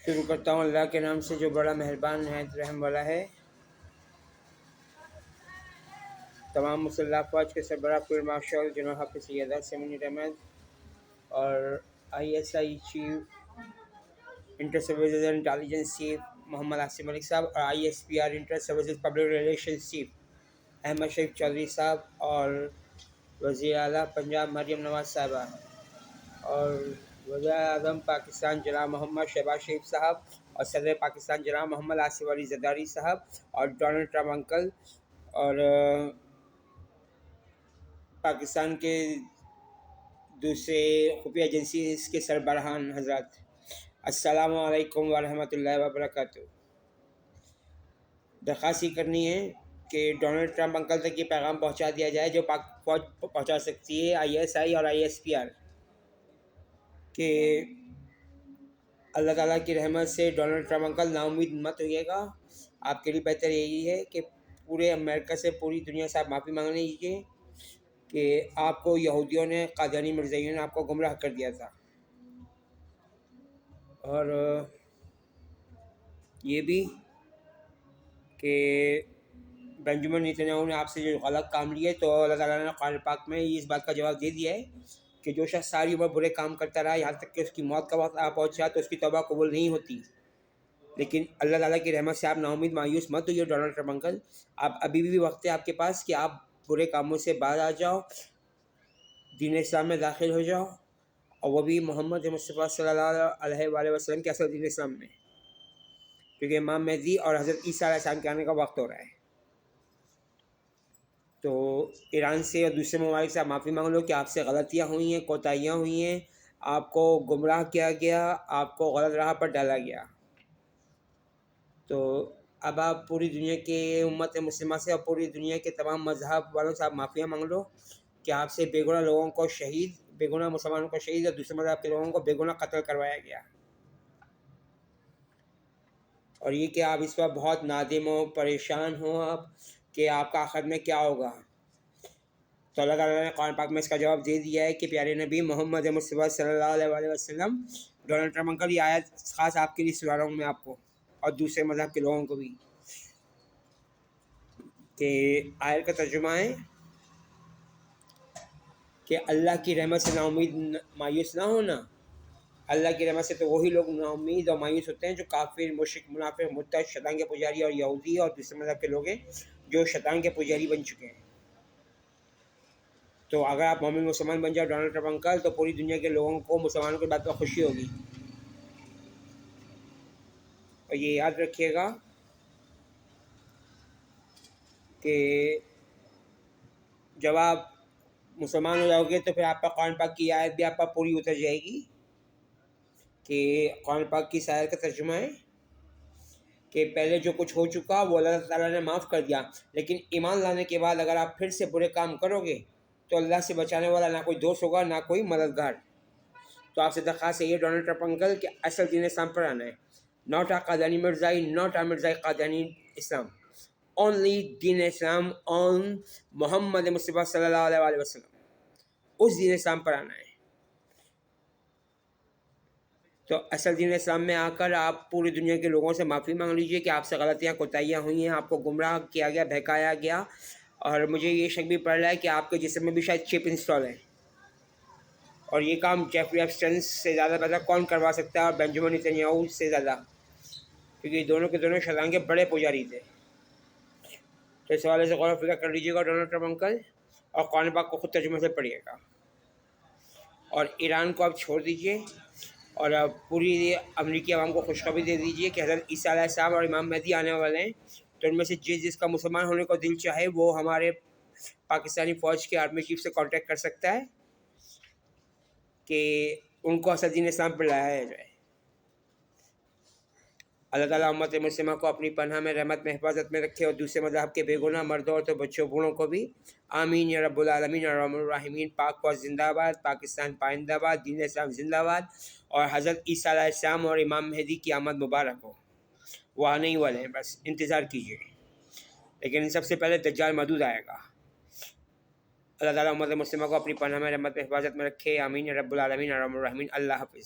شروع کرتا ہوں اللہ کے نام سے جو بڑا مہربان ہے رحم والا ہے۔ تمام مسلح افواج کے سربراہ فیلڈ مارشل جنرل حافظ سید سیمنی احمد اور ISI chief Inter Services and Intelligence chief Muhammad Asim Malik sahab اور ISPR Inter Services Public Relations chief Ahmed Sharif Chaudhry sahab اور وزیر اعلیٰ پنجاب مریم نواز صاحبہ اور وزیر اعظم پاکستان جناب محمد شہباز شریف صاحب اور صدر پاکستان جناب محمد آصف علی زرداری صاحب اور ڈونلڈ ٹرمپ انکل اور پاکستان کے دوسرے خفیہ ایجنسیز کے سربراہان حضرات، السلام علیکم ورحمۃ اللہ وبرکاتہ۔ درخواست یہ کرنی ہے کہ ڈونلڈ ٹرمپ انکل تک یہ پیغام پہنچا دیا جائے جو پاک فوج پہنچا سکتی ہے، ISI اور ISPR، کہ اللہ تعالیٰ کی رحمت سے ڈونلڈ ٹرمپ انکل نا امید مت ہوئیے گا۔ آپ کے لیے بہتر یہی ہے کہ پورے امریکہ سے، پوری دنیا سے آپ معافی مانگ لیجیے کہ آپ کو یہودیوں نے، قادیانی مرزائیوں نے آپ کو گمراہ کر دیا تھا، اور یہ بھی کہ بنجمن نیتنیاہو نے آپ سے جو غلط کام لیے، تو اللہ تعالیٰ نے قرآن پاک میں اس بات کا جواب دے دیا ہے کہ جو شخص ساری عمر برے کام کرتا رہا یہاں تک کہ اس کی موت کا وقت آ پہنچا تو اس کی توبہ قبول نہیں ہوتی۔ لیکن اللہ تعالیٰ کی رحمت سے آپ نا امید مایوس مت ہوئیے ڈونلڈ ٹرمپ انکل، آپ ابھی بھی وقت ہے آپ کے پاس کہ آپ برے کاموں سے باز آ جاؤ، دین اسلام میں داخل ہو جاؤ، اور وہ بھی محمد مصطفیٰ صلی اللہ علیہ وآلہ وسلم کے اصل دین اسلام میں، کیونکہ امام مہدی اور حضرت عیسیٰ علیہ السلام کے آنے کا وقت ہو رہا ہے۔ تو ایران سے اور دوسرے ممالک سے آپ معافی مانگ لو کہ آپ سے غلطیاں ہوئی ہیں، کوتاہیاں ہوئی ہیں، آپ کو گمراہ کیا گیا، آپ کو غلط راہ پر ڈالا گیا۔ تو اب آپ پوری دنیا کے امت مسلمہ سے اور پوری دنیا کے تمام مذہب والوں سے آپ معافیاں مانگ لو کہ آپ سے بے گناہ لوگوں کو شہید، بے گناہ مسلمانوں کو شہید اور دوسرے مذہب کے لوگوں کو بے گناہ قتل کروایا گیا، اور یہ کہ آپ اس وقت بہت نادم ہو، پریشان ہو آپ کہ آپ کا آخر میں کیا ہوگا۔ تو اللہ تعالیٰ نے قرآن پاک میں اس کا جواب دے دیا ہے کہ پیارے نبی محمد مصطفیٰ صلی اللہ علیہ وآلہ وسلم، ڈونلڈ ٹرمپ انکل یہ آیت خاص آپ کے لیے سنا رہا ہوں میں آپ کو اور دوسرے مذہب کے لوگوں کو بھی، کہ آیت کا ترجمہ ہے کہ اللہ کی رحمت سے نا امید مایوس نہ ہونا۔ اللہ کی رحمت سے تو وہی لوگ نا امید اور مایوس ہوتے ہیں جو کافر، مشرک، منافق، مرتد، شیطان کے پجاری اور یہودی اور دوسرے مذہب کے لوگ ہیں جو شیطان کے پجاری بن چکے ہیں۔ تو اگر آپ مومن مسلمان بن جاؤ ڈونلڈ ٹرمپ انکل، تو پوری دنیا کے لوگوں کو، مسلمانوں کی بات پر خوشی ہوگی۔ اور یہ یاد رکھیے گا کہ جب آپ مسلمان ہو جاؤ گے تو پھر آپ پر قرآن پاک کی آیت بھی آپ پر پوری اتر جائے گی، کہ قرآن پاک کی اس آیت کا ترجمہ ہے کہ پہلے جو کچھ ہو چکا وہ اللہ تعالیٰ نے معاف کر دیا، لیکن ایمان لانے کے بعد اگر آپ پھر سے برے کام کرو گے تو اللہ سے بچانے والا نہ کوئی دوست ہوگا، نہ کوئی مددگار۔ تو آپ سے درخواست ہے یہ ڈونلڈ ٹرمپ انکل کہ اصل دین اسلام پر آنا ہے، not a Qadiani Mirzai, not a Mirzai Qadiani Islam, only دین اسلام آن محمد مصطفیٰ صلی اللہ علیہ وآلہ وسلم، اس دین اسلام پر آنا ہے۔ تو اصل دین اسلام میں آ کر آپ پوری دنیا کے لوگوں سے معافی مانگ لیجئے کہ آپ سے غلطیاں، کوتاہیاں ہوئی ہیں، آپ کو گمراہ کیا گیا، بہکایا گیا، اور مجھے یہ شک بھی پڑ رہا ہے کہ آپ کے جسم میں بھی شاید چپ انسٹال ہے، اور یہ کام جیفری ایپسٹین سے زیادہ بہتر کون کروا سکتا ہے، اور بنجمن نیتنیاہو سے زیادہ، کیونکہ دونوں کے دونوں شیطان کے بڑے پجاری تھے۔ تو اس حوالے سے غور و فکر کر لیجیے گا ڈونلڈ ٹرمپ انکل، اور قرآن پاک کو خود ترجمے سے پڑھیے گا، اور ایران کو آپ چھوڑ دیجیے، اور پوری امریکی عوام کو خوشخبری دے دیجیے کہ حضرت عیسیٰ علیہ السلام اور امام مہدی آنے والے ہیں، تو ان میں سے جس کا مسلمان ہونے کو دل چاہے وہ ہمارے پاکستانی فوج کے آرمی چیف سے کانٹیکٹ کر سکتا ہے کہ ان کو اسد دین اسلام پر لایا جائے۔ اللہ تعالیٰ امت مسلمہ کو اپنی پناہ میں، رحمت میں، حفاظت میں رکھے، اور دوسرے مذہب کے بے گناہ مردوں، عورتوں، بچوں، بوڑھوں کو بھی، آمین یا رب العالمین یا ارحم الراحمین۔ پاک فوج زندہ باد، پاکستان پائندہ باد، دین اسلام زندہ باد، اور حضرت عیسیٰ علیہ السلام اور امام مہدی کی آمد مبارک ہو۔ وہ آنے ہی والے ہیں، بس انتظار کیجیے، لیکن ان سب سے پہلے دجال مودود آئے گا۔ اللہ تعالیٰ امت مسلمہ کو اپنی پناہ میں، رحمت میں، حفاظت میں رکھے، آمین یا رب العالمین یا ارحم الراحمین۔ اللہ حافظ۔